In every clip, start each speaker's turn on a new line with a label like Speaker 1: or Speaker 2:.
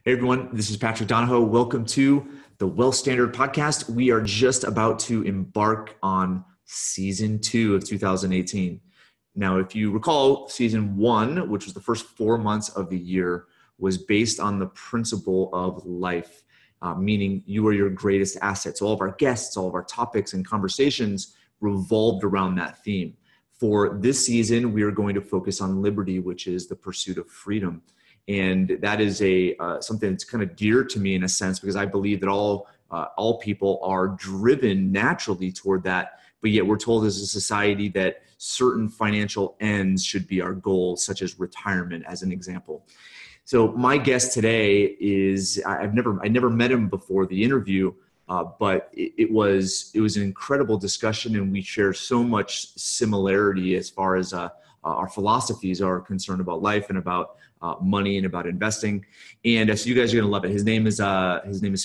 Speaker 1: Hey everyone, this is Patrick Donahoe. Welcome to the Wealth Standard Podcast. We are just about to embark on season 2 of 2018. Now, if you recall, season 1, which was the first 4 months of the year, was based on the principle of life, meaning you are your greatest asset. So all of our guests, all of our topics and conversations revolved around that theme. For this season, we are going to focus on liberty, which is the pursuit of freedom. And that is something that's kind of dear to me in a sense, because I believe that all people are driven naturally toward that. But yet we're told as a society that certain financial ends should be our goals, such as retirement, as an example. So my guest today is I never met him before the interview, but it was an incredible discussion, and we share so much similarity as far as our philosophies are concerned about life and about money and about investing. And so you guys are going to love it. His name is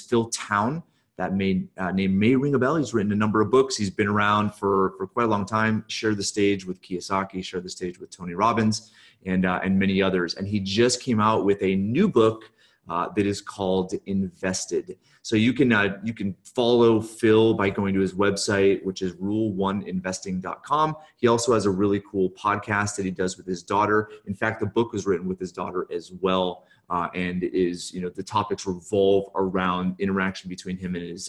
Speaker 1: Phil Town. That name may ring a bell. He's written a number of books. He's been around for quite a long time, shared the stage with Kiyosaki, shared the stage with Tony Robbins, and many others. And he just came out with a new book that is called Invested. So you can follow Phil by going to his website, which is rule1investing.com. He also has a really cool podcast that he does with his daughter. In fact, the book was written with his daughter as well, and the topics revolve around interaction between him and his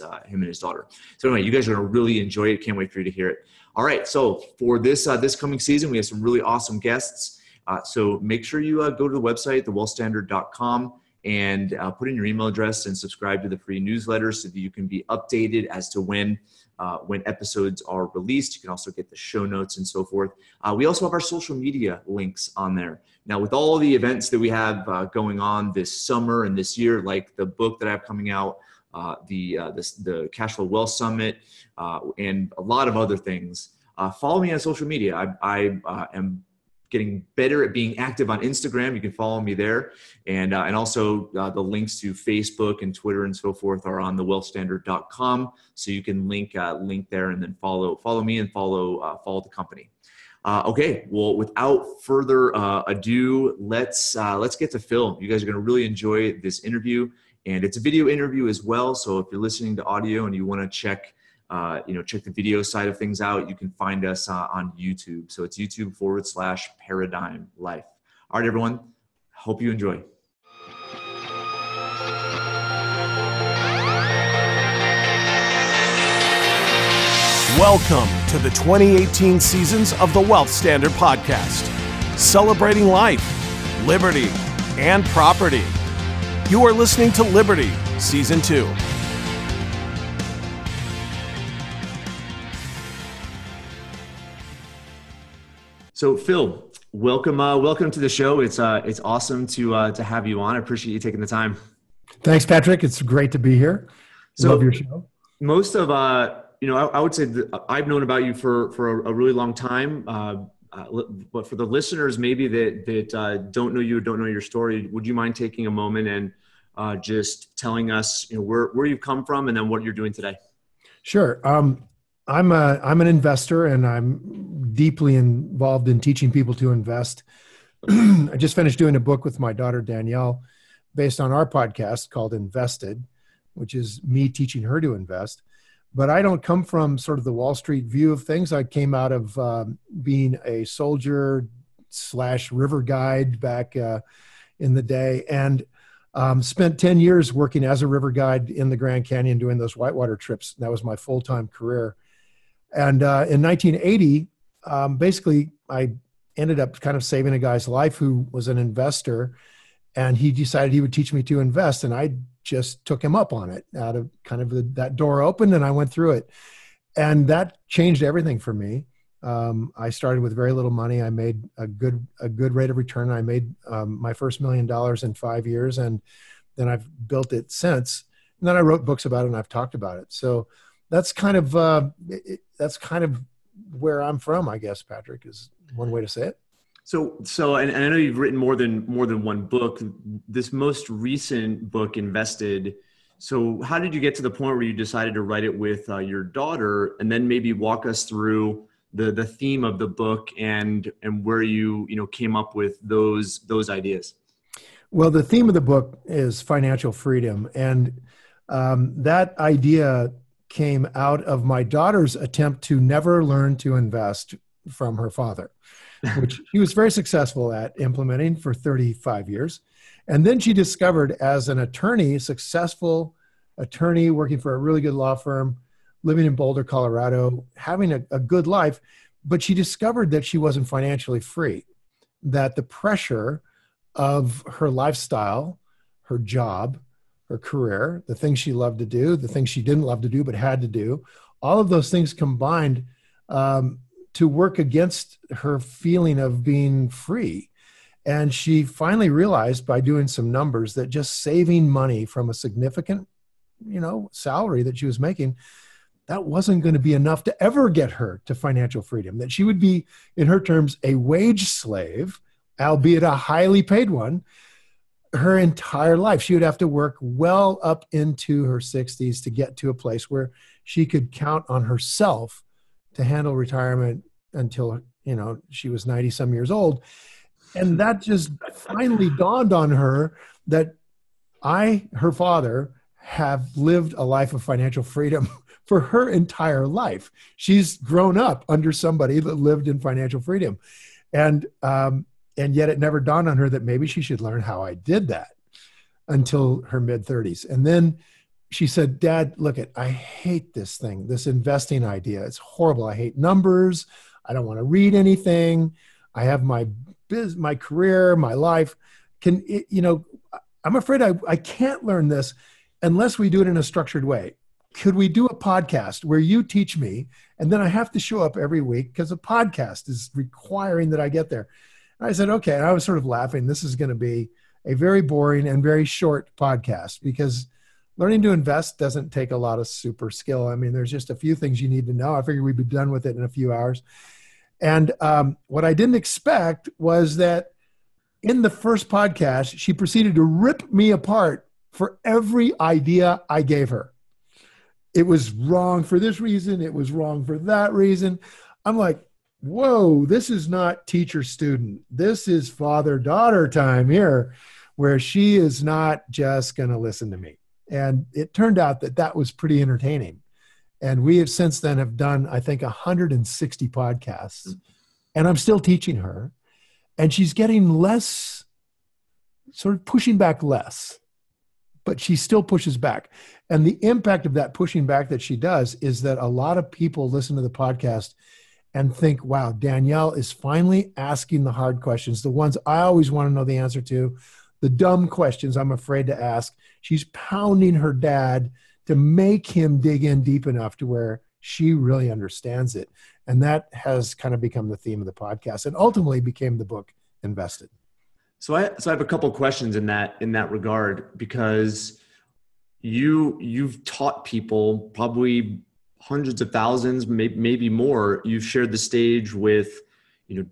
Speaker 1: daughter. So anyway, you guys are going to really enjoy it. Can't wait for you to hear it. All right, so for this coming season, we have some really awesome guests. So make sure you go to the website, thewealthstandard.com. and put in your email address and subscribe to the free newsletter so that you can be updated as to when episodes are released. You can also get the show notes and so forth. We also have our social media links on there. Now, with all the events that we have going on this summer and this year, like the book that I have coming out, the Cash Flow Wealth Summit, and a lot of other things, follow me on social media. I am getting better at being active on Instagram. You can follow me there. And also the links to Facebook and Twitter and so forth are on thewealthstandard.com. So you can link there and then follow me and follow the company. Okay, well, without further ado, let's get to Phil. You guys are gonna really enjoy this interview, and it's a video interview as well. So if you're listening to audio and you wanna check the video side of things out, you can find us on YouTube. So it's YouTube.com/Paradigm Life. All right, everyone. Hope you enjoy.
Speaker 2: Welcome to the 2018 seasons of the Wealth Standard Podcast, celebrating life, liberty, and property. You are listening to Liberty, Season 2.
Speaker 1: So Phil, welcome to the show. It's awesome to have you on. I appreciate you taking the time.
Speaker 3: Thanks, Patrick. It's great to be here. Love your show.
Speaker 1: Most of I would say that I've known about you for a really long time. But for the listeners maybe that don't know you or don't know your story, would you mind taking a moment and just telling us where you've come from and then what you're doing today?
Speaker 3: Sure. I'm an investor, and I'm deeply involved in teaching people to invest. I just finished doing a book with my daughter, Danielle, based on our podcast called Invested, which is me teaching her to invest. But I don't come from sort of the Wall Street view of things. I came out of being a soldier / river guide back in the day, and spent 10 years working as a river guide in the Grand Canyon doing those whitewater trips. That was my full-time career. And in 1980, basically, I ended up kind of saving a guy's life who was an investor, and he decided he would teach me to invest, and I just took him up on it. Out of kind of that door opened, and I went through it, and that changed everything for me. I started with very little money. I made a good rate of return. I made my first $1 million in 5 years, and then I've built it since. And then I wrote books about it, and I've talked about it. So that's kind of where I'm from, I guess, Patrick, is one way to say it.
Speaker 1: So, and I know you've written more than one book. This most recent book, Invested. So, how did you get to the point where you decided to write it with your daughter, and then maybe walk us through the theme of the book and where you came up with those ideas?
Speaker 3: Well, the theme of the book is financial freedom. And that idea came out of my daughter's attempt to never learn to invest from her father, which she was very successful at implementing for 35 years. And then she discovered, as an attorney, successful attorney working for a really good law firm, living in Boulder, Colorado, having a good life, but she discovered that she wasn't financially free, that the pressure of her lifestyle, her job, her career, the things she loved to do, the things she didn't love to do but had to do, all of those things combined to work against her feeling of being free. And she finally realized, by doing some numbers, that just saving money from a significant, salary that she was making, that wasn't going to be enough to ever get her to financial freedom, that she would be, in her terms, a wage slave, albeit a highly paid one, her entire life. She would have to work well up into her 60s to get to a place where she could count on herself to handle retirement until, she was 90 some years old. And that just finally dawned on her that her father, have lived a life of financial freedom for her entire life. She's grown up under somebody that lived in financial freedom. And yet it never dawned on her that maybe she should learn how I did that until her mid-30s. And then she said, Dad, I hate this thing, this investing idea. It's horrible. I hate numbers. I don't want to read anything. I have my career, my life. I'm afraid I can't learn this unless we do it in a structured way. Could we do a podcast where you teach me, and then I have to show up every week because a podcast is requiring that I get there? And I said, okay. And I was sort of laughing. This is going to be a very boring and very short podcast, because learning to invest doesn't take a lot of super skill. I mean, there's just a few things you need to know. I figured we'd be done with it in a few hours. And what I didn't expect was that in the first podcast, she proceeded to rip me apart for every idea I gave her. It was wrong for this reason. It was wrong for that reason. I'm like, whoa, this is not teacher-student. This is father-daughter time here, where she is not just going to listen to me. And it turned out that was pretty entertaining. And we have since then have done, I think, 160 podcasts. And I'm still teaching her. And she's getting less, sort of pushing back less. But she still pushes back. And the impact of that pushing back that she does is that a lot of people listen to the podcast and think, wow, Danielle is finally asking the hard questions, the ones I always want to know the answer to, the dumb questions I'm afraid to ask. She's pounding her dad to make him dig in deep enough to where she really understands it. And that has kind of become the theme of the podcast, and ultimately became the book Invested.
Speaker 1: So I have a couple questions in that regard, because you've taught people, probably hundreds of thousands, maybe more. You've shared the stage with,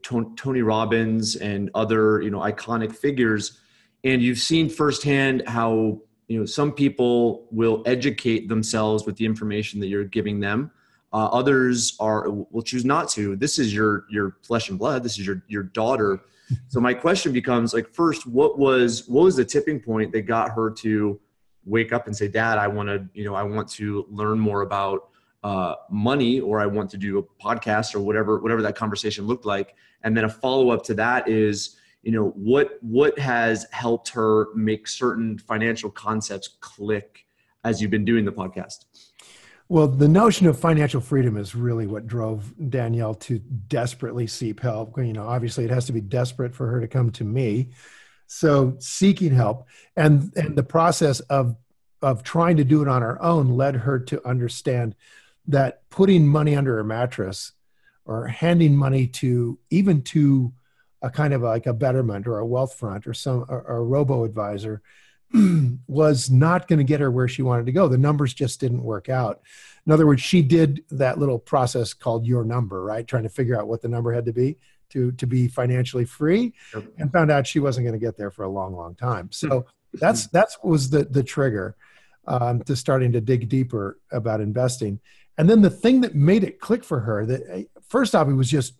Speaker 1: Tony Robbins and other, iconic figures, and you've seen firsthand how, some people will educate themselves with the information that you're giving them. Others will choose not to. This is your flesh and blood. This is your daughter. So my question becomes, first, what was the tipping point that got her to wake up and say, Dad, I want to learn more about money, or I want to do a podcast, or whatever that conversation looked like. And then a follow-up to that is, what has helped her make certain financial concepts click as you've been doing the podcast?
Speaker 3: Well, the notion of financial freedom is really what drove Danielle to desperately seek help. Obviously it has to be desperate for her to come to me. So seeking help and the process of trying to do it on her own led her to understand that putting money under a mattress, or handing money to a kind of like a Betterment or a Wealthfront or a robo-advisor was not going to get her where she wanted to go. The numbers just didn't work out. In other words, she did that little process called Your Number, right? Trying to figure out what the number had to be to be financially free, and found out she wasn't going to get there for a long, long time. So that was the trigger to starting to dig deeper about investing. And then the thing that made it click for her, that first off, it was just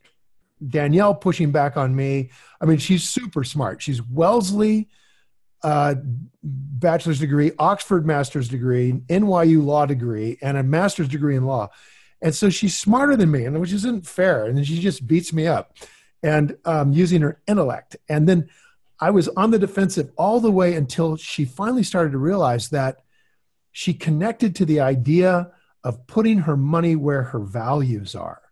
Speaker 3: Danielle pushing back on me. I mean, she's super smart. She's Wellesley bachelor's degree, Oxford master's degree, NYU law degree, and a master's degree in law. And so she's smarter than me, and which isn't fair. And then she just beats me up and using her intellect. And then I was on the defensive all the way until she finally started to realize that she connected to the idea of putting her money where her values are,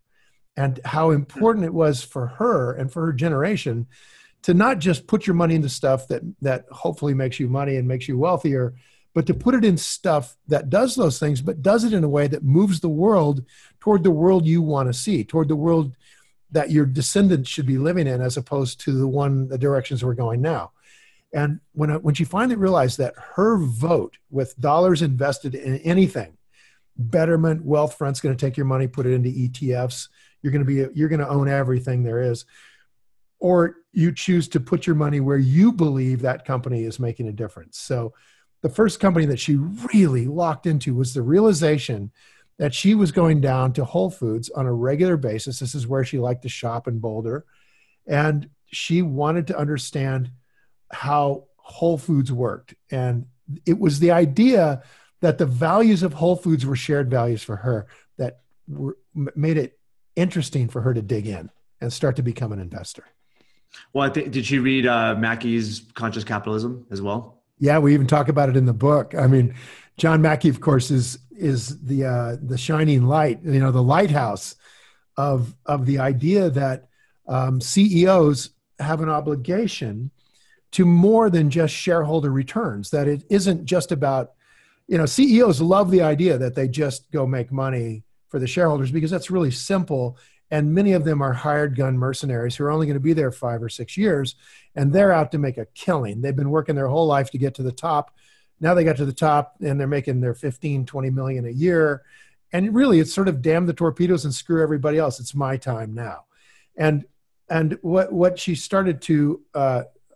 Speaker 3: and how important it was for her and for her generation to not just put your money into stuff that hopefully makes you money and makes you wealthier, but to put it in stuff that does those things, but does it in a way that moves the world toward the world you want to see, toward the world that your descendants should be living in, as opposed to the directions we're going now. And when she finally realized that her vote with dollars invested in anything, Betterment, Wealthfront's going to take your money, put it into ETFs. You're going to own everything there is. Or you choose to put your money where you believe that company is making a difference. So the first company that she really locked into was the realization that she was going down to Whole Foods on a regular basis. This is where she liked to shop in Boulder. And she wanted to understand how Whole Foods worked. And it was the idea that the values of Whole Foods were shared values for her that made it interesting for her to dig in and start to become an investor.
Speaker 1: Well, I think, did she read Mackey's Conscious Capitalism as well?
Speaker 3: Yeah, we even talk about it in the book. I mean, John Mackey, of course, is the shining light, the lighthouse of the idea that CEOs have an obligation to more than just shareholder returns. That it isn't just about, CEOs love the idea that they just go make money for the shareholders because that's really simple. And many of them are hired gun mercenaries who are only going to be there 5 or 6 years, and they're out to make a killing. They've been working their whole life to get to the top. Now they got to the top and they're making their 15, 20 million a year. And really it's sort of damn the torpedoes and screw everybody else. It's my time now. And what she started to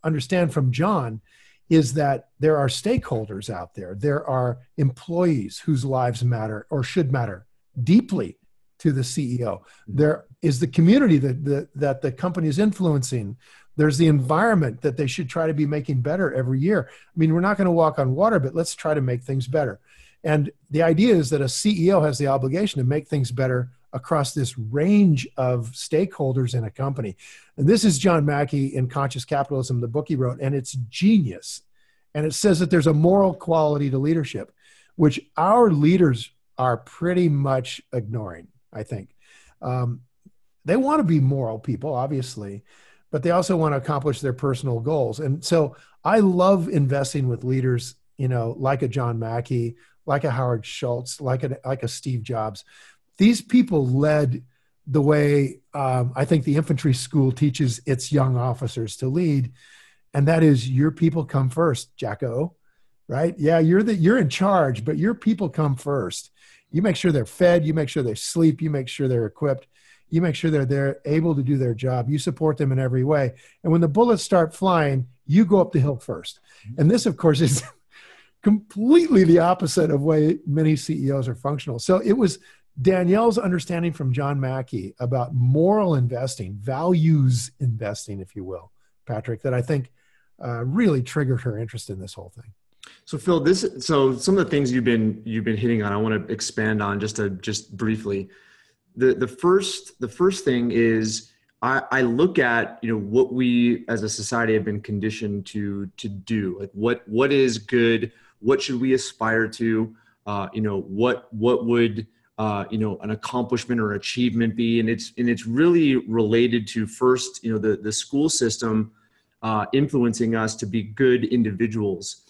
Speaker 3: understand from John is that there are stakeholders out there. There are employees whose lives matter or should matter deeply to the CEO. There is the community that the company is influencing. There's the environment that they should try to be making better every year. I mean, we're not going to walk on water, but let's try to make things better. And the idea is that a CEO has the obligation to make things better across this range of stakeholders in a company. And this is John Mackey in Conscious Capitalism, the book he wrote, and it's genius. And it says that there's a moral quality to leadership, which our leaders are pretty much ignoring, I think. They want to be moral people, obviously, but they also want to accomplish their personal goals. And so I love investing with leaders, like a John Mackey, like a Howard Schultz, like a Steve Jobs. These people led the way I think the infantry school teaches its young officers to lead. And that is, your people come first, Jacko, right? Yeah, you're in charge, but your people come first. You make sure they're fed, you make sure they sleep, you make sure they're equipped, you make sure they're able to do their job. You support them in every way. And when the bullets start flying, you go up the hill first. And this, of course, is completely the opposite of way many CEOs are functional. So it was Danielle's understanding from John Mackey about moral investing, values investing, if you will, Patrick, that I think really triggered her interest in this whole thing.
Speaker 1: So Phil, so some of the things you've been hitting on, I want to expand on just briefly. The first thing is I look at what we as a society have been conditioned to do. Like what is good? What should we aspire to? What would an accomplishment or achievement be? And it's really related to first the school system influencing us to be good individuals.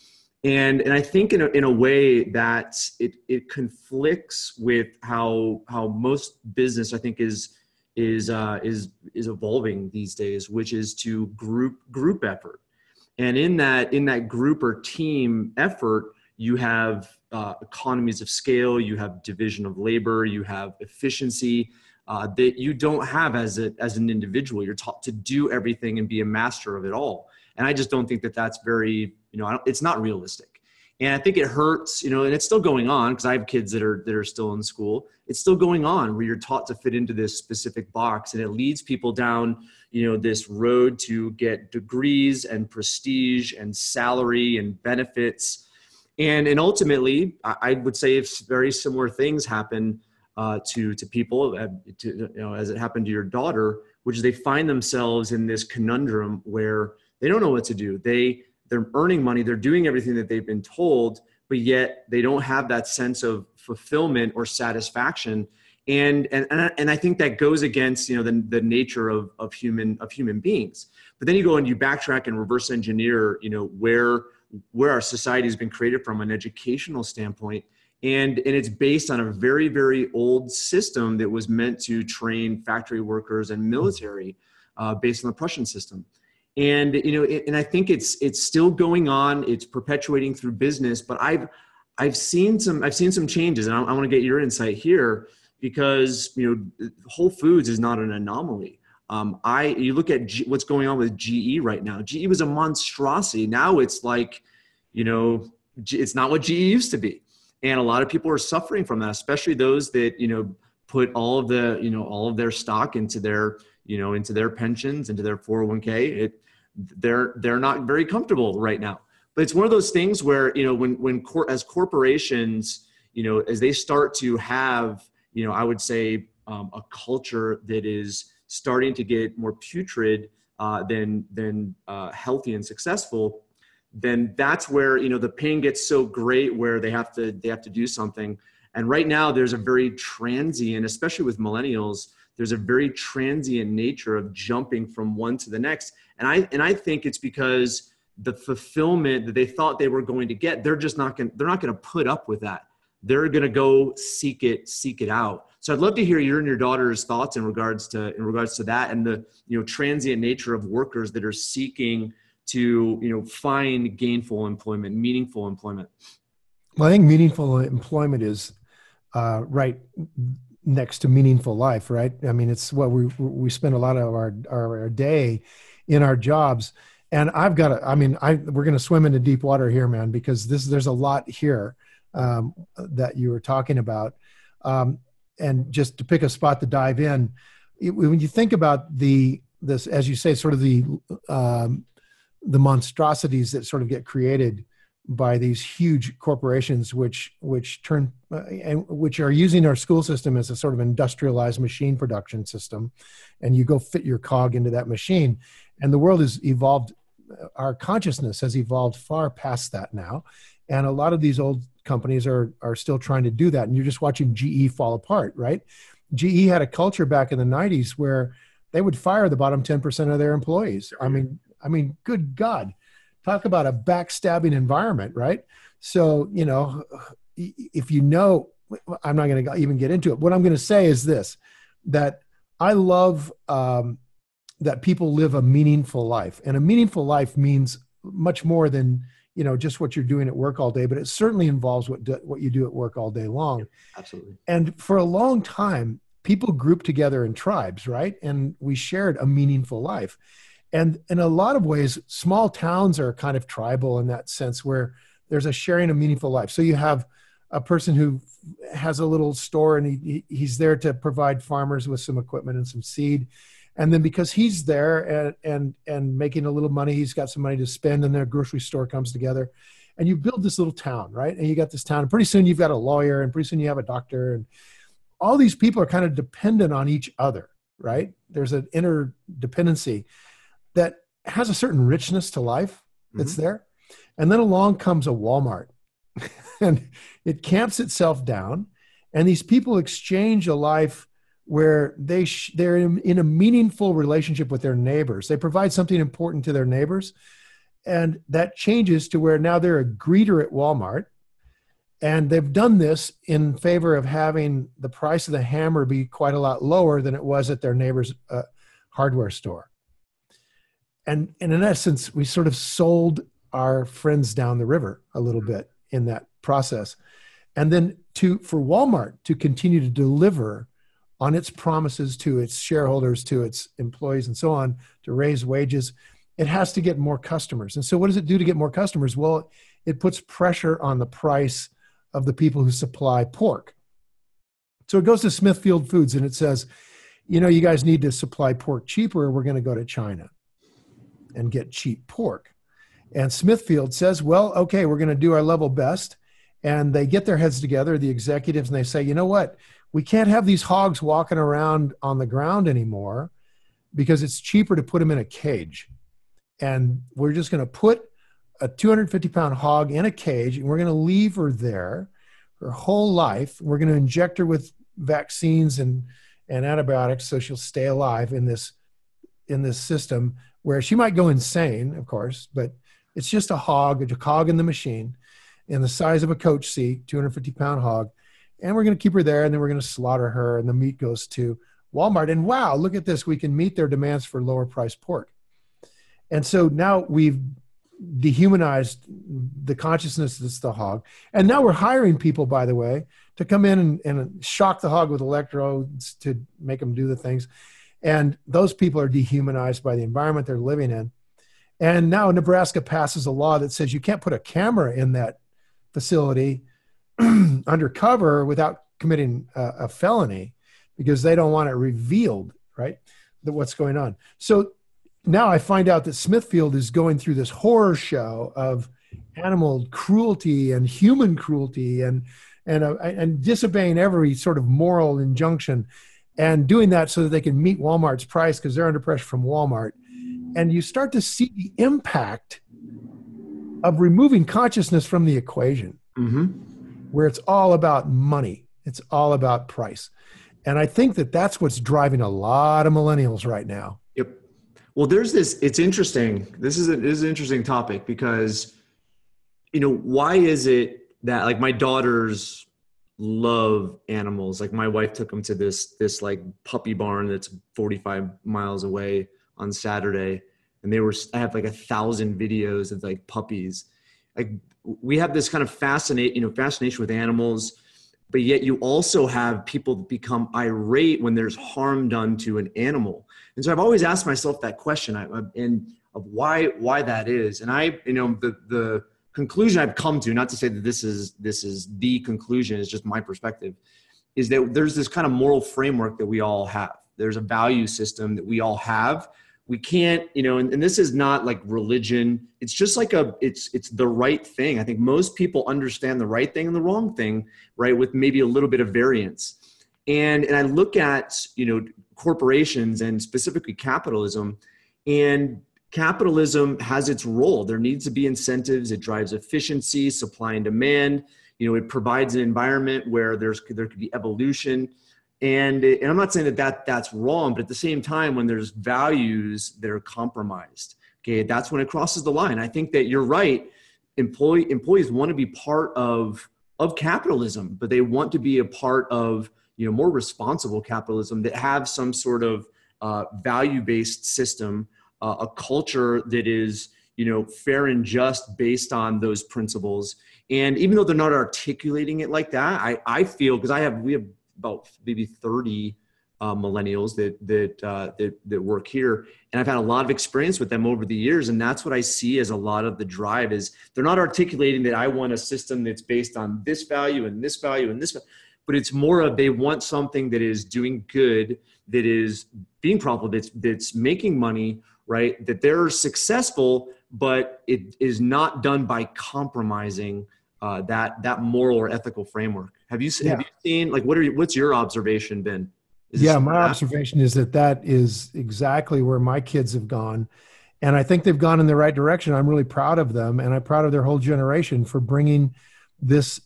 Speaker 1: And I think in a way that it conflicts with how most business I think is evolving these days, which is to group effort. And in that group or team effort, you have economies of scale, you have division of labor, you have efficiency that you don't have as an individual. You're taught to do everything and be a master of it all. And I just don't think that that's very, it's not realistic. And I think it hurts, and it's still going on because I have kids that are still in school. It's still going on where you're taught to fit into this specific box, and it leads people down, this road to get degrees and prestige and salary and benefits. And ultimately, I would say if very similar things happen to people, as it happened to your daughter, which is they find themselves in this conundrum where they don't know what to do. They're earning money, they're doing everything that they've been told, but yet they don't have that sense of fulfillment or satisfaction. And I think that goes against the nature of human beings. But then you go and you backtrack and reverse engineer where our society has been created from an educational standpoint, and it's based on a very, very old system that was meant to train factory workers and military, based on the Prussian system. And and I think it's still going on. It's perpetuating through business. But I've seen some changes, and I want to get your insight here because Whole Foods is not an anomaly. You look at what's going on with GE right now. GE was a monstrosity. Now it's like, it's not what GE used to be, and a lot of people are suffering from that, especially those that put all of their stock into their into their pensions, into their 401k. They're not very comfortable right now. But it's one of those things where as corporations, as they start to have I would say a culture that is starting to get more putrid than healthy and successful, then that's where the pain gets so great where they have to do something. And right now there's a very transient, especially with millennials, there's a very transient nature of jumping from one to the next. And I think it's because the fulfillment that they thought they were going to get, they're not going to put up with that. They're going to go seek it out. So I'd love to hear your and your daughter's thoughts in regards to that, and the transient nature of workers that are seeking to find gainful employment, meaningful employment.
Speaker 3: Well, I think meaningful employment is right next to meaningful life, right? I mean, it's what we spend a lot of our day in our jobs. And we're going to swim into deep water here, man, because there's a lot here that you were talking about. And just to pick a spot to dive in, when you think about this, as you say, sort of the monstrosities that sort of get created by these huge corporations, which are using our school system as a sort of industrialized machine production system, and you go fit your cog into that machine, and the world has evolved. Our consciousness has evolved far past that now, and a lot of these old companies are still trying to do that. And you're just watching GE fall apart, right? GE had a culture back in the 90s where they would fire the bottom 10% of their employees. I mean, good God. Talk about a backstabbing environment, right? So, if I'm not going to even get into it. What I'm going to say is this, that I love that people live a meaningful life. And a meaningful life means much more than, just what you're doing at work all day, but it certainly involves what you do at work all day long.
Speaker 1: Yeah, absolutely.
Speaker 3: And for a long time, people grouped together in tribes, right? And we shared a meaningful life. And in a lot of ways, small towns are kind of tribal in that sense, where there's a sharing of meaningful life. So you have a person who has a little store, and he's there to provide farmers with some equipment and some seed. And then because he's there and making a little money, he's got some money to spend, and their grocery store comes together. And you build this little town, right? And you got this town, and pretty soon you've got a lawyer, and pretty soon you have a doctor, and all these people are kind of dependent on each other, right? There's an interdependency that has a certain richness to life that's there. And then along comes a Walmart and it camps itself down, and these people exchange a life where they're in a meaningful relationship with their neighbors. They provide something important to their neighbors, and that changes to where now they're a greeter at Walmart, and they've done this in favor of having the price of the hammer be quite a lot lower than it was at their neighbor's hardware store. And in essence, we sort of sold our friends down the river a little bit in that process. And then for Walmart to continue to deliver on its promises to its shareholders, to its employees, and so on, to raise wages, it has to get more customers. And so what does it do to get more customers? Well, it puts pressure on the price of the people who supply pork. So it goes to Smithfield Foods and it says, you guys need to supply pork cheaper, or we're going to go to China and get cheap pork. And Smithfield says, well, okay, we're going to do our level best. And they get their heads together, the executives, and they say, you know what? We can't have these hogs walking around on the ground anymore because it's cheaper to put them in a cage. And we're just going to put a 250-pound hog in a cage, and we're going to leave her there her whole life. We're going to inject her with vaccines and antibiotics so she'll stay alive in this system where she might go insane, of course, but it's just a cog in the machine in the size of a coach seat, 250-pound hog. And we're going to keep her there, and then we're going to slaughter her, and the meat goes to Walmart. And wow, look at this. We can meet their demands for lower priced pork. And so now we've dehumanized the consciousness that's the hog. And now we're hiring people, by the way, to come in and shock the hog with electrodes to make them do the things. And those people are dehumanized by the environment they're living in. And now Nebraska passes a law that says you can't put a camera in that facility undercover without committing a felony, because they don't want it revealed, right, that what's going on. So now I find out that Smithfield is going through this horror show of animal cruelty and human cruelty and disobeying every sort of moral injunction, and doing that so that they can meet Walmart's price because they're under pressure from Walmart. And you start to see the impact of removing consciousness from the equation, where it's all about money. It's all about price. And I think that that's what's driving a lot of millennials right now.
Speaker 1: Yep. Well, it's interesting. This is an interesting topic because, why is it that like my daughters love animals? Like my wife took them to this like puppy barn that's 45 miles away on Saturday. And I have like 1,000 videos of like puppies. Like we have this kind of fascination with animals, but yet you also have people that become irate when there's harm done to an animal. And so I've always asked myself that question of why that is. And the conclusion I've come to, not to say that this is the conclusion, it's just my perspective, is that there's this kind of moral framework that we all have. There's a value system that we all have. We can't, and this is not like religion. It's just like it's the right thing. I think most people understand the right thing and the wrong thing, right, with maybe a little bit of variance. And I look at, corporations and specifically capitalism, and capitalism has its role. There needs to be incentives. It drives efficiency, supply and demand. It provides an environment where there could be evolution. And I'm not saying that's wrong, but at the same time, when there's values that are compromised, okay, that's when it crosses the line. I think that you're right. Employees want to be part of capitalism, but they want to be a part of more responsible capitalism that have some sort of value-based system, a culture that is fair and just based on those principles. And even though they're not articulating it like that, I feel, because we have about maybe 30 millennials that work here. And I've had a lot of experience with them over the years. And that's what I see as a lot of the drive is they're not articulating that I want a system that's based on this value and this value and this, but it's more of they want something that is doing good, that is being profitable, that's making money, right? That they're successful, but it is not done by compromising that moral or ethical framework. Have you seen, like, what's your observation been?
Speaker 3: My observation is that is exactly where my kids have gone. And I think they've gone in the right direction. I'm really proud of them. And I'm proud of their whole generation for bringing this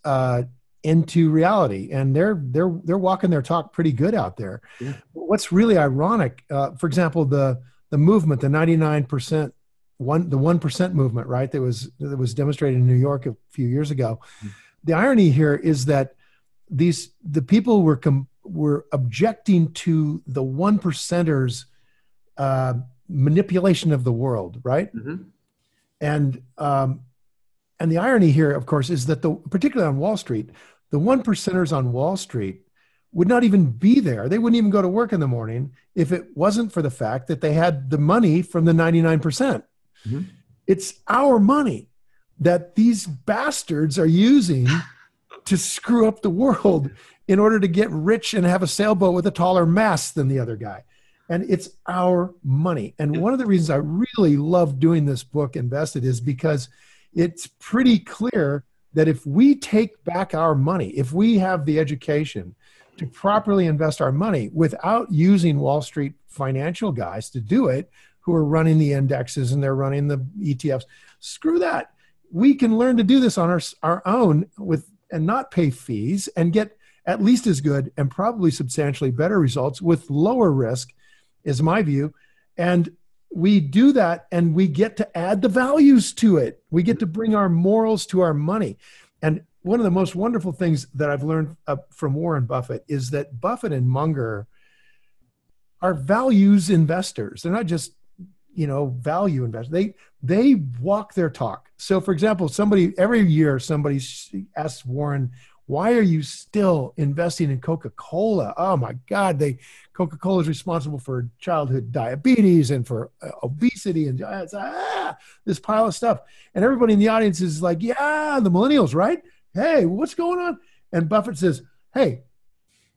Speaker 3: into reality. And they're walking their talk pretty good out there. Yeah. What's really ironic, for example, the movement, the 99%, the 1% movement, right? That was demonstrated in New York a few years ago. Mm-hmm. The irony here is that the people were objecting to the 1%ers manipulation of the world, right? Mm-hmm. And the irony here, of course, is that particularly on Wall Street, the 1%ers on Wall Street would not even be there. They wouldn't even go to work in the morning if it wasn't for the fact that they had the money from the 99%. Mm-hmm. It's our money. that these bastards are using to screw up the world in order to get rich and have a sailboat with a taller mast than the other guy. And it's our money. And one of the reasons I really love doing this book, Invested, is because it's pretty clear that if we take back our money, if we have the education to properly invest our money without using Wall Street financial guys to do it, who are running the indexes and they're running the ETFs, screw that. We can learn to do this on our own and not pay fees and get at least as good and probably substantially better results with lower risk, is my view. And we do that and we get to add the values to it. We get to bring our morals to our money. And one of the most wonderful things that I've learned from Warren Buffett is that Buffett and Munger are values investors. They're not just, value investors. They walk their talk. So for example, every year somebody asks Warren, why are you still investing in Coca-Cola? Oh my God, Coca-Cola is responsible for childhood diabetes and for obesity and this pile of stuff. And everybody in the audience is like, yeah, the millennials, right? Hey, what's going on? And Buffett says, hey,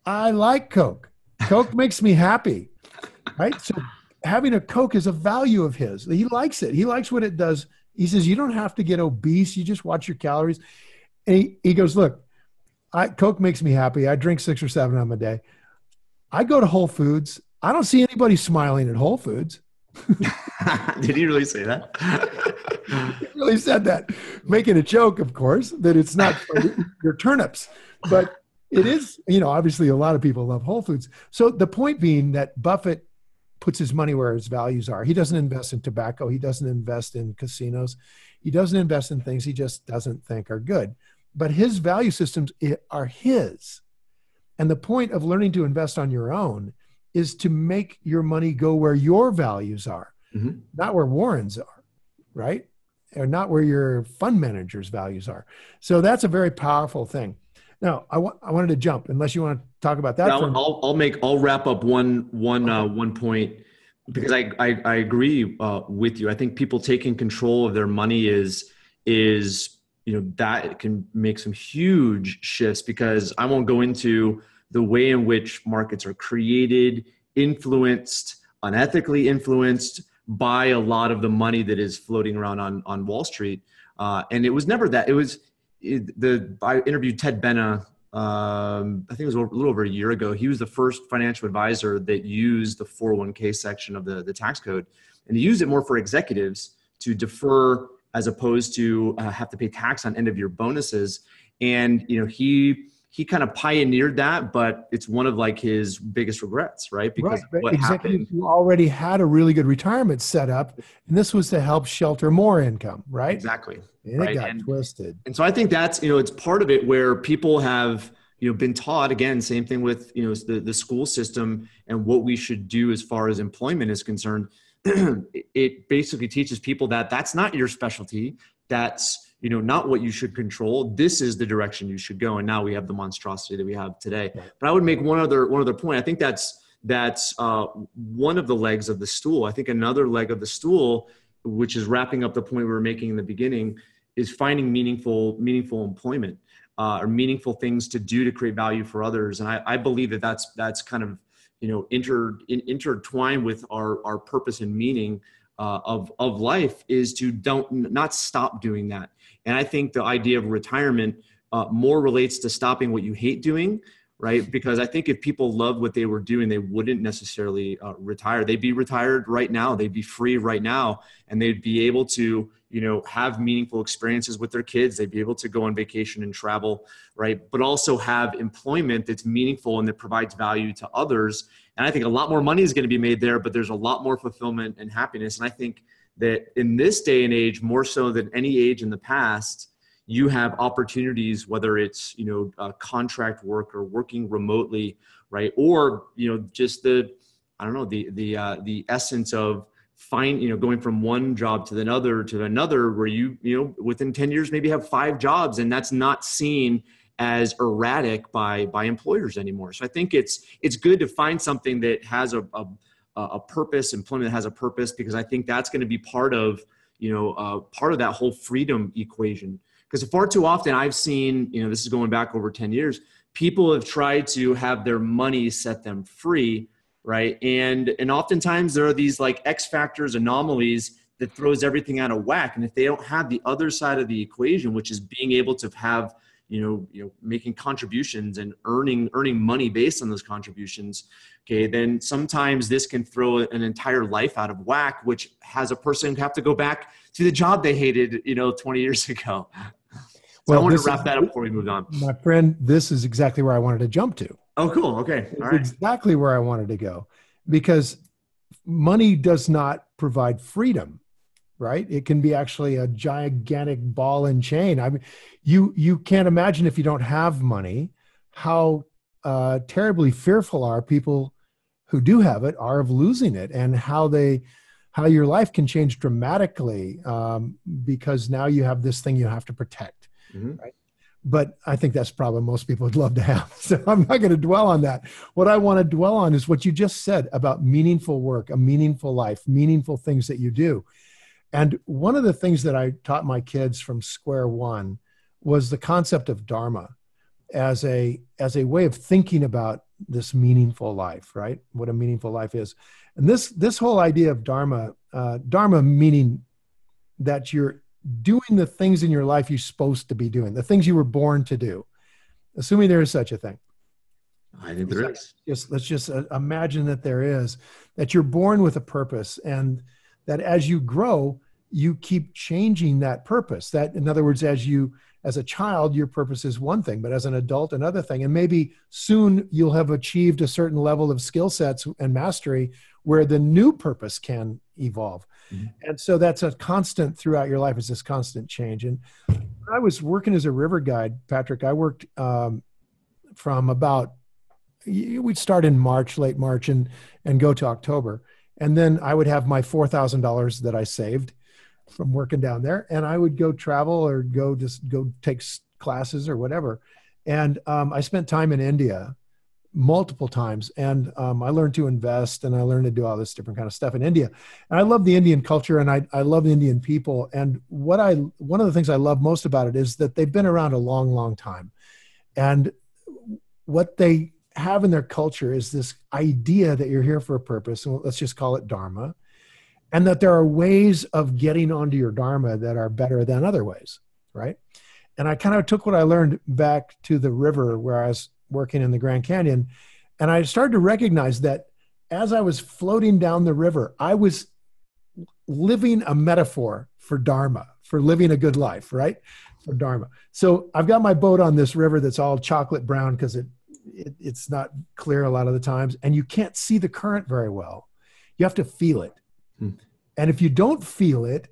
Speaker 3: I like Coke. Coke makes me happy, right? So having a Coke is a value of his. He likes it. He likes what it does. He says, you don't have to get obese. You just watch your calories. And he goes, look, Coke makes me happy. I drink 6 or 7 of them a day. I go to Whole Foods. I don't see anybody smiling at Whole Foods.
Speaker 1: Did he really say that?
Speaker 3: He really said that, making a joke, of course, that it's not your turnips, but it is, obviously a lot of people love Whole Foods. So the point being that Buffett puts his money where his values are. He doesn't invest in tobacco. He doesn't invest in casinos. He doesn't invest in things he just doesn't think are good. But his value systems are his. And the point of learning to invest on your own is to make your money go where your values are, not where Warren's are, right? Or not where your fund manager's values are. So that's a very powerful thing. Now, I wanted to jump, unless you want to talk about that.
Speaker 1: I'll wrap up one point, because I agree with you. I think people taking control of their money is that it can make some huge shifts, because I won't go into the way in which markets are created, influenced, unethically influenced by a lot of the money that is floating around on Wall Street. And it was never that. I interviewed Ted Benna, I think it was a little over a year ago. He was the first financial advisor that used the 401k section of the tax code. And he used it more for executives to defer as opposed to have to pay tax on end of year bonuses. And, he kind of pioneered that, but it's one of like his biggest regrets, right? Because what
Speaker 3: executives who already had a really good retirement set up, and this was to help shelter more income, right?
Speaker 1: Exactly.
Speaker 3: And it got twisted.
Speaker 1: And so I think that's, it's part of it where people have, been taught, again, same thing with, the school system and what we should do as far as employment is concerned. It basically teaches people that that's not your specialty. That's, not what you should control. This is the direction you should go. And now we have the monstrosity that we have today. Right. But I would make one other point. I think that's one of the legs of the stool. I think another leg of the stool, which is wrapping up the point we were making in the beginning, is finding meaningful employment or meaningful things to do to create value for others. And I believe that's kind of, intertwined with our purpose and meaning of life, is to not stop doing that. And I think the idea of retirement more relates to stopping what you hate doing, right? Because I think if people loved what they were doing, they wouldn't necessarily retire. They'd be retired right now. They'd be free right now, and they'd be able to, have meaningful experiences with their kids. They'd be able to go on vacation and travel, right? But also have employment that's meaningful and that provides value to others. And I think a lot more money is going to be made there, but there's a lot more fulfillment and happiness. And I think that in this day and age, more so than any age in the past, you have opportunities, whether it's, contract work or working remotely, right? Or, just the essence of going from one job to another, where you within 10 years, maybe have 5 jobs, and that's not seen as erratic by employers anymore. So I think it's good to find something that has a purpose, employment that has a purpose, because I think that's going to be part of, part of that whole freedom equation. Because far too often I've seen, this is going back over 10 years, people have tried to have their money set them free, right? And oftentimes there are these like X factors, anomalies that throws everything out of whack. And if they don't have the other side of the equation, which is being able to have, making contributions and earning money based on those contributions, okay, then sometimes this can throw an entire life out of whack, which has a person have to go back to the job they hated, 20 years ago. So I wanted to wrap that up before we moved on.
Speaker 3: My friend, this is exactly where I wanted to jump to.
Speaker 1: Oh, cool. Okay. All right.
Speaker 3: Exactly where I wanted to go, because money does not provide freedom, right? It can be actually a gigantic ball and chain. I mean, you can't imagine, if you don't have money, how terribly fearful are people who do have it are of losing it, and how your life can change dramatically because now you have this thing you have to protect. Mm-hmm. Right? But I think that's probably most people would love to have. So I'm not going to dwell on that. What I want to dwell on is what you just said about meaningful work, a meaningful life, meaningful things that you do. And one of the things that I taught my kids from square one was the concept of Dharma as a way of thinking about this meaningful life, right? What a meaningful life is. And this whole idea of Dharma meaning that you're doing the things in your life you're supposed to be doing, the things you were born to do, assuming there is such a thing.
Speaker 1: I think there is.
Speaker 3: Let's just imagine that there is, that you're born with a purpose, and that as you grow, you keep changing that purpose. That, in other words, as a child, your purpose is one thing, but as an adult, another thing. And maybe soon you'll have achieved a certain level of skill sets and mastery where the new purpose can evolve. Mm-hmm. And so that's a constant throughout your life, is this constant change. And when I was working as a river guide, Patrick, I worked from about, we'd start in March, late March, and go to October. And then I would have my $4,000 that I saved from working down there, and I would go travel or go take classes or whatever. And I spent time in India multiple times, and I learned to invest, and I learned to do all this different kind of stuff in India. And I love the Indian culture, and I love the Indian people. And one of the things I love most about it is that they've been around a long, long time. And what they have in their culture is this idea that you're here for a purpose, and let's just call it Dharma, and that there are ways of getting onto your Dharma that are better than other ways, right? And I kind of took what I learned back to the river where I was working in the Grand Canyon, and I started to recognize that as I was floating down the river, I was living a metaphor for Dharma, for living a good life, right? For Dharma. So I've got my boat on this river that's all chocolate brown because it's not clear a lot of the times, and you can't see the current very well. You have to feel it. And if you don't feel it,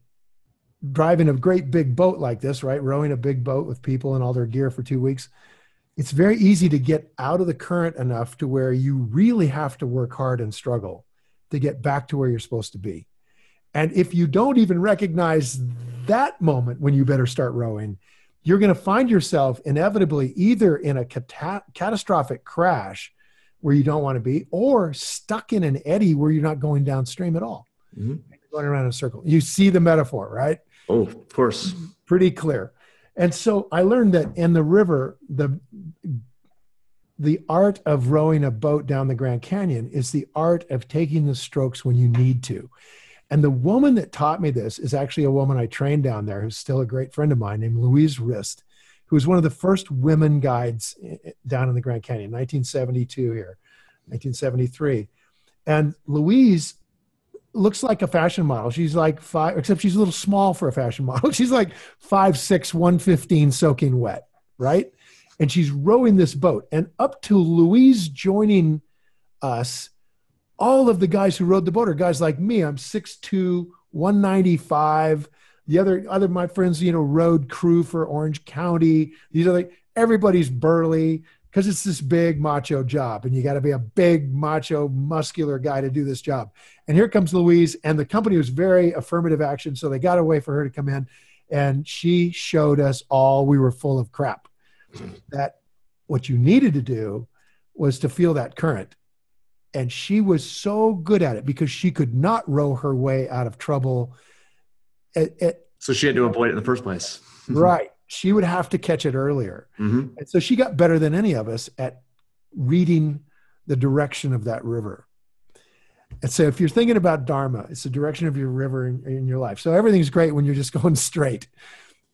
Speaker 3: driving a great big boat like this, right, rowing a big boat with people and all their gear for 2 weeks, it's very easy to get out of the current enough to where you really have to work hard and struggle to get back to where you're supposed to be. And if you don't even recognize that moment when you better start rowing, you're going to find yourself inevitably either in a catastrophic crash where you don't want to be, or stuck in an eddy where you're not going downstream at all. Mm-hmm. You're going around in a circle. You see the metaphor, right?
Speaker 1: Oh, of course.
Speaker 3: Pretty clear. And so I learned that in the river, the art of rowing a boat down the Grand Canyon is the art of taking the strokes when you need to. And the woman that taught me this is actually a woman I trained down there who's still a great friend of mine, named Louise Rist, who was one of the first women guides down in the Grand Canyon, 1972 here, 1973. And Louise looks like a fashion model. She's like except she's a little small for a fashion model. She's like 5'6", 115 soaking wet, right? And she's rowing this boat. And up to Louise joining us, all of the guys who rowed the boat are guys like me. I'm 6'2", 195. The other my friends, rowed crew for Orange County. Everybody's burly because it's this big macho job, and you got to be a big macho muscular guy to do this job. And here comes Louise, and the company was very affirmative action, so they got a way for her to come in, and she showed us all we were full of crap. That what you needed to do was to feel that current. And she was so good at it because she could not row her way out of trouble
Speaker 1: So she had to avoid it in the first place.
Speaker 3: Right. She would have to catch it earlier.
Speaker 1: Mm-hmm.
Speaker 3: And so she got better than any of us at reading the direction of that river. And so if you're thinking about Dharma, it's the direction of your river in your life. So everything's great when you're just going straight,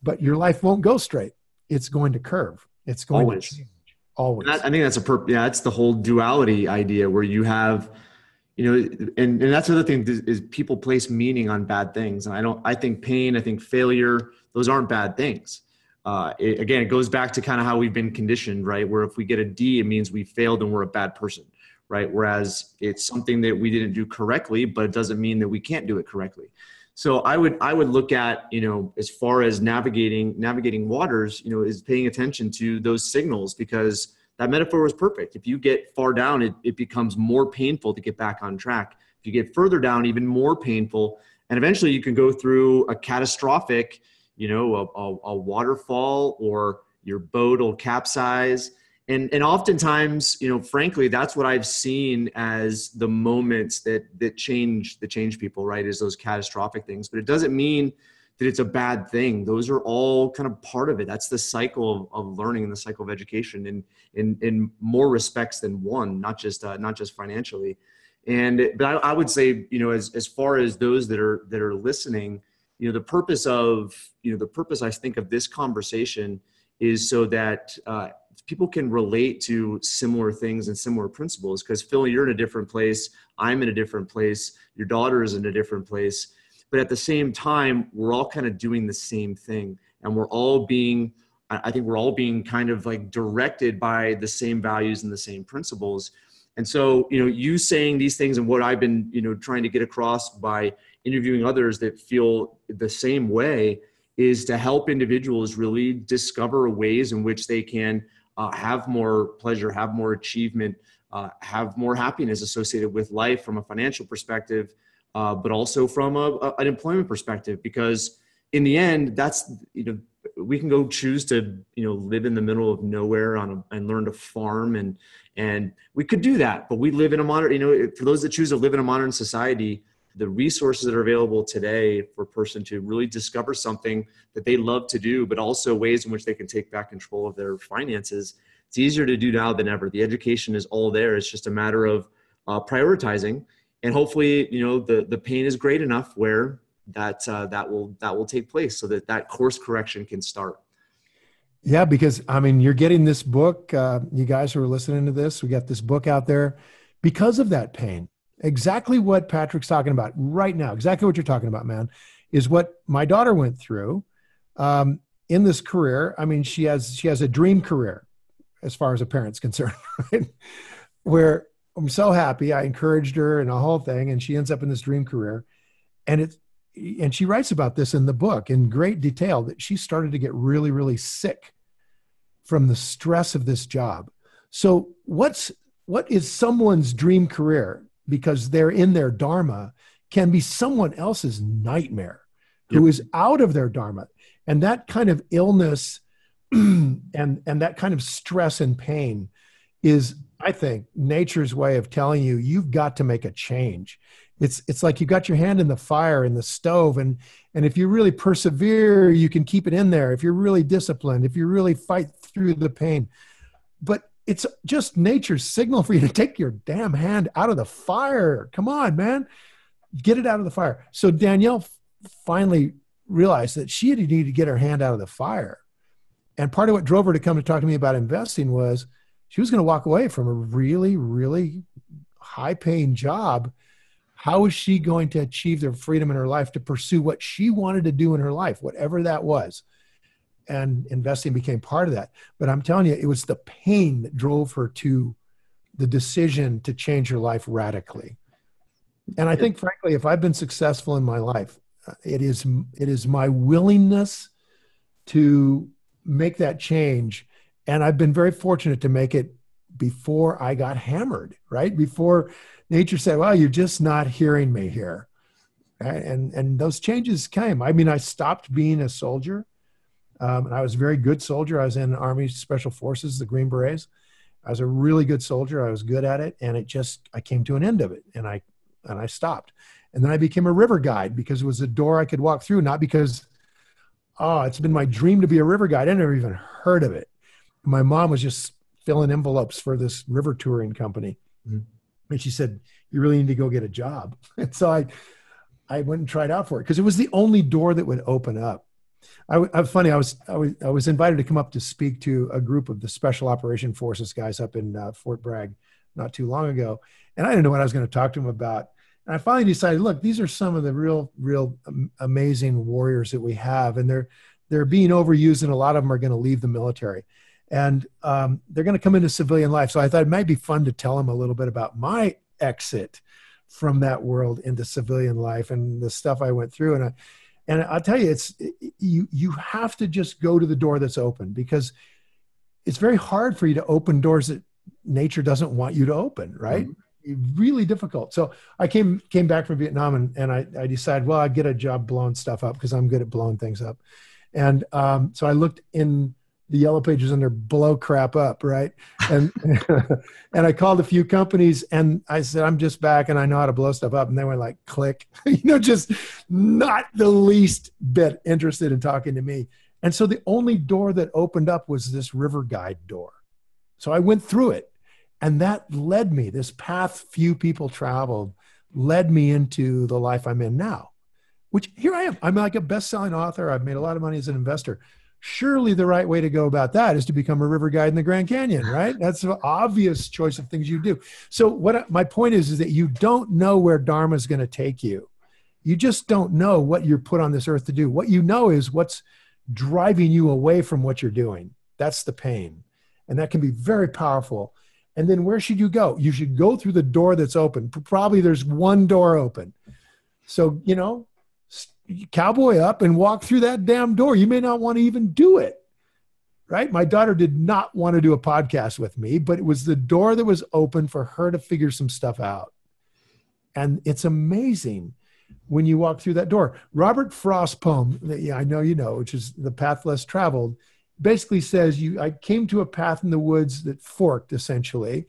Speaker 3: but your life won't go straight. It's going to curve. It's going to change. Always.
Speaker 1: I think that's that's the whole duality idea where you have, and that's the other thing is people place meaning on bad things. And I think pain, I think failure, those aren't bad things. It goes back to kind of how we've been conditioned, right? Where if we get a D, it means we failed and we're a bad person, right? Whereas it's something that we didn't do correctly, but it doesn't mean that we can't do it correctly. So I would look at, as far as navigating waters, is paying attention to those signals, because that metaphor was perfect. If you get far down, it becomes more painful to get back on track. If you get further down, even more painful. And eventually you can go through a catastrophic, a waterfall, or your boat will capsize. And oftentimes, frankly, that's what I've seen as the moments that change people, right? Is those catastrophic things. But it doesn't mean that it's a bad thing. Those are all kind of part of it. That's the cycle of learning and the cycle of education in more respects than one, not just financially. But I would say, as far as those that are listening, the purpose I think of this conversation is so that people can relate to similar things and similar principles. Because Phil, you're in a different place. I'm in a different place. Your daughter is in a different place. But at the same time, we're all kind of doing the same thing. And I think we're all being kind of like directed by the same values and the same principles. And so, you saying these things and what I've been, trying to get across by interviewing others that feel the same way is to help individuals really discover ways in which they can have more pleasure, have more achievement, have more happiness associated with life from a financial perspective, but also from an employment perspective. Because in the end, that's, we can go choose to, live in the middle of nowhere and learn to farm, and we could do that. But we live in a modern, for those that choose to live in a modern society, the resources that are available today for a person to really discover something that they love to do, but also ways in which they can take back control of their finances, it's easier to do now than ever. The education is all there. It's just a matter of prioritizing, and hopefully, the pain is great enough where that will take place, so that course correction can start.
Speaker 3: Yeah, because you're getting this book. You guys who are listening to this, we got this book out there because of that pain. Exactly what Patrick's talking about right now, exactly what you're talking about, man, is what my daughter went through in this career. She has a dream career as far as a parent's concerned, right? Where I'm so happy. I encouraged her and a whole thing, and she ends up in this dream career. And she writes about this in the book in great detail, that she started to get really, really sick from the stress of this job. So what is someone's dream career? Because they're in their Dharma, can be someone else's nightmare who is out of their Dharma. And that kind of illness and that kind of stress and pain is, I think, nature's way of telling you, you've got to make a change. It's like you got your hand in the fire in the stove, and if you really persevere, you can keep it in there. If you're really disciplined, if you really fight through the pain. But it's just nature's signal for you to take your damn hand out of the fire. Come on, man. Get it out of the fire. So Danielle finally realized that she needed to get her hand out of the fire. And part of what drove her to come to talk to me about investing was she was going to walk away from a really, really high-paying job. How is she going to achieve the freedom in her life to pursue what she wanted to do in her life, whatever that was? And investing became part of that. But I'm telling you, it was the pain that drove her to the decision to change her life radically. And I think, frankly, if I've been successful in my life, it is my willingness to make that change. And I've been very fortunate to make it before I got hammered, right? Before nature said, well, you're just not hearing me here. Right? And those changes came. I stopped being a soldier. And I was a very good soldier. I was in Army Special Forces, the Green Berets. I was a really good soldier. I was good at it. And I came to an end of it, and I stopped. And then I became a river guide because it was a door I could walk through, not because, oh, it's been my dream to be a river guide. I never even heard of it. My mom was just filling envelopes for this river touring company. Mm-hmm. And she said, you really need to go get a job. And so I went and tried out for it because it was the only door that would open up. I was invited to come up to speak to a group of the Special Operation Forces guys up in Fort Bragg not too long ago. And I didn't know what I was going to talk to them about. And I finally decided, look, these are some of the real amazing warriors that we have. And they're being overused, and a lot of them are going to leave the military. And they're going to come into civilian life. So I thought it might be fun to tell them a little bit about my exit from that world into civilian life and the stuff I went through. And I'll tell you, you have to just go to the door that's open, because it's very hard for you to open doors that nature doesn't want you to open, right? Mm-hmm. Really difficult. So I came back from Vietnam and I decided, well, I'd get a job blowing stuff up because I'm good at blowing things up. And so I looked in the yellow pages under blow crap up, right? And and I called a few companies and I said, I'm just back and I know how to blow stuff up. And they were like, click, just not the least bit interested in talking to me. And so the only door that opened up was this river guide door. So I went through it, and that led me, this path few people traveled, led me into the life I'm in now, which here I am. I'm like a best-selling author. I've made a lot of money as an investor. Surely the right way to go about that is to become a river guide in the Grand Canyon, right? That's an obvious choice of things you do. So my point is that you don't know where Dharma is going to take you. You just don't know what you're put on this earth to do. What you know is what's driving you away from what you're doing. That's the pain. And that can be very powerful. And then where should you go? You should go through the door that's open. Probably there's one door open. So, cowboy up and walk through that damn door. You may not want to even do it, right? My daughter did not want to do a podcast with me, but it was the door that was open for her to figure some stuff out. And it's amazing when you walk through that door. Robert Frost's poem, that I know you know, which is The Path Less Traveled, basically says I came to a path in the woods that forked, essentially,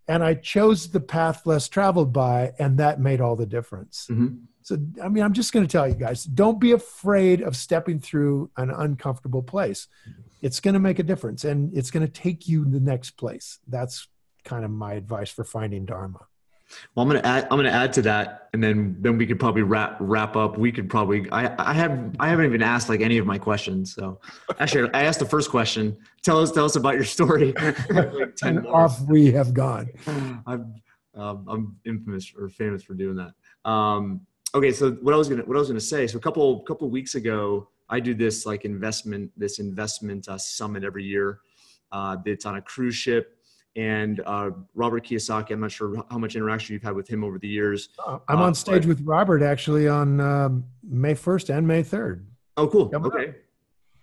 Speaker 3: and I chose the path less traveled by, and that made all the difference. Mm-hmm. So, I'm just going to tell you guys, don't be afraid of stepping through an uncomfortable place. It's going to make a difference, and it's going to take you the next place. That's kind of my advice for finding Dharma.
Speaker 1: Well, I'm going to add to that, and then we could probably wrap up. We could probably, I haven't even asked like any of my questions. So actually I asked the first question. Tell us about your story. Like 10
Speaker 3: and off we have gone.
Speaker 1: I'm infamous or famous for doing that. Okay. So what I was going to say, so a couple of weeks ago, I do this like investment summit every year. It's on a cruise ship. And Robert Kiyosaki, I'm not sure how much interaction you've had with him over the years.
Speaker 3: I'm on stage with Robert actually on May 1st and May 3rd.
Speaker 1: Oh, cool. Okay.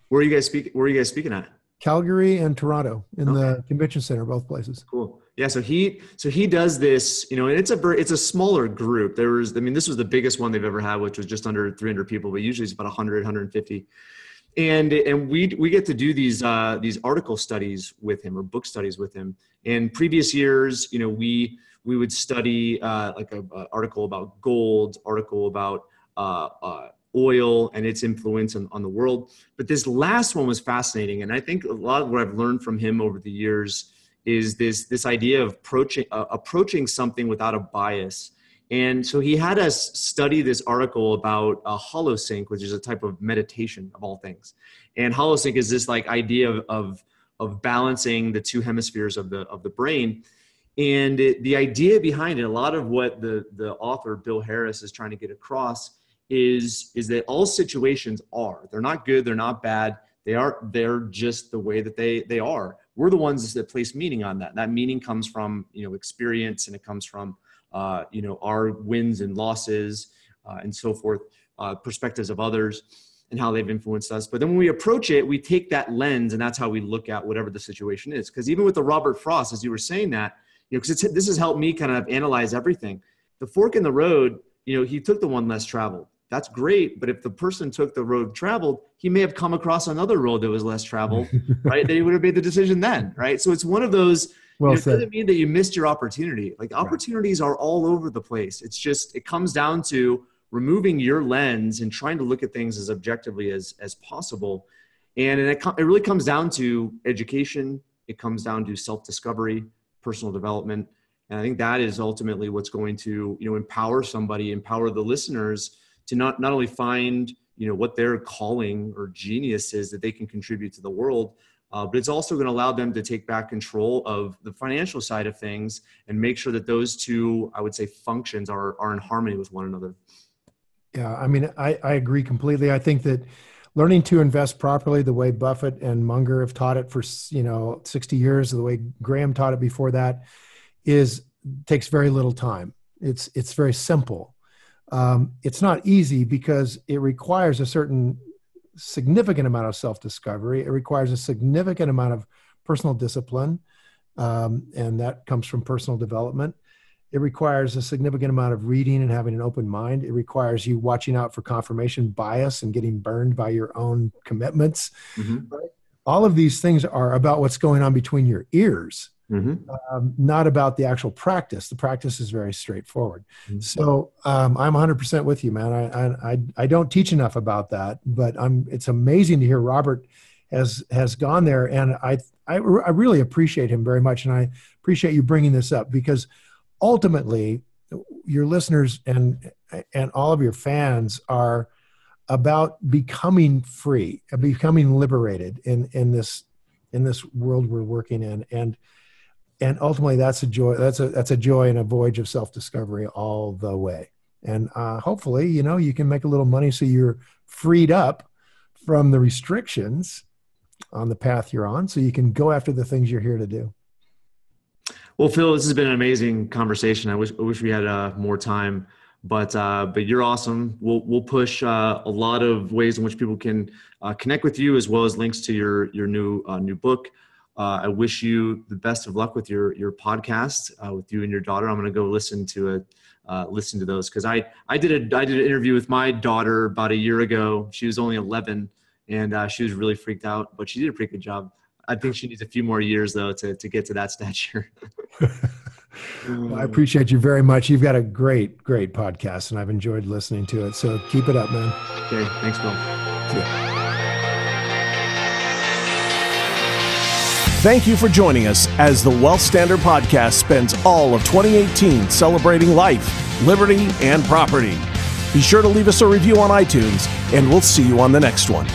Speaker 1: Where are you guys speaking at?
Speaker 3: Calgary and Toronto in the convention center, both places.
Speaker 1: Cool. Yeah. So he does this, and it's a smaller group. This was the biggest one they've ever had, which was just under 300 people, but usually it's about 100, 150. And we get to do these article studies with him, or book studies with him. In previous years, we would study like an article about gold, article about oil and its influence on the world. But this last one was fascinating, and I think a lot of what I've learned from him over the years is this idea of approaching something without a bias. And so he had us study this article about holosync, which is a type of meditation of all things. And holosync is this like idea of balancing the two hemispheres of the brain. And the idea behind it, a lot of what the author Bill Harris is trying to get across is that all situations they're not good, they're not bad, they're just the way that they are. We're the ones that place meaning on that. That meaning comes from experience, and it comes from our wins and losses and so forth, perspectives of others and how they've influenced us. But then when we approach it, we take that lens, and that's how we look at whatever the situation is. Because even with the Robert Frost, as you were saying that, because this has helped me kind of analyze everything. The fork in the road, he took the one less traveled. That's great. But if the person took the road traveled, he may have come across another road that was less traveled, right? They would have made the decision then, right? So it's one of those,
Speaker 3: Well
Speaker 1: it
Speaker 3: said.
Speaker 1: doesn't mean that you missed your opportunity. Like opportunities are all over the place. It's just, it comes down to removing your lens and trying to look at things as objectively as possible. And it really comes down to education. It comes down to self-discovery, personal development. And I think that is ultimately what's going to, empower somebody, empower the listeners to not only find, what their calling or genius is that they can contribute to the world, but it's also going to allow them to take back control of the financial side of things and make sure that those two, I would say, functions are in harmony with one another.
Speaker 3: Yeah, I mean, I agree completely. I think that learning to invest properly, the way Buffett and Munger have taught it for 60 years, the way Graham taught it before that, takes very little time. It's very simple. It's not easy because it requires a certain significant amount of self-discovery. It requires a significant amount of personal discipline, and that comes from personal development. It requires a significant amount of reading and having an open mind. It requires you watching out for confirmation bias and getting burned by your own commitments.
Speaker 1: Mm-hmm.
Speaker 3: Right? All of these things are about what's going on between your ears, not about the actual practice. The practice is very straightforward. Mm-hmm. So I'm 100% with you, man. I don't teach enough about that, but it's amazing to hear Robert has gone there, and I really appreciate him very much, and I appreciate you bringing this up because ultimately, your listeners and all of your fans are about becoming free, becoming liberated in this world we're working in, and ultimately that's a joy. That's a joy and a voyage of self-discovery all the way. And hopefully, you can make a little money so you're freed up from the restrictions on the path you're on, so you can go after the things you're here to do.
Speaker 1: Well, Phil, this has been an amazing conversation. I wish we had more time, but you're awesome. We'll push a lot of ways in which people can connect with you, as well as links to your new book. I wish you the best of luck with your podcast with you and your daughter. I'm going to go listen to those because I did an interview with my daughter about a year ago. She was only 11, and she was really freaked out, but she did a pretty good job. I think she needs a few more years, though, to get to that stature.
Speaker 3: Well, I appreciate you very much. You've got a great podcast, and I've enjoyed listening to it. So keep it up, man.
Speaker 1: Okay. Thanks, Bill.
Speaker 3: Yeah.
Speaker 2: Thank you for joining us as the Wealth Standard Podcast spends all of 2018 celebrating life, liberty, and property. Be sure to leave us a review on iTunes, and we'll see you on the next one.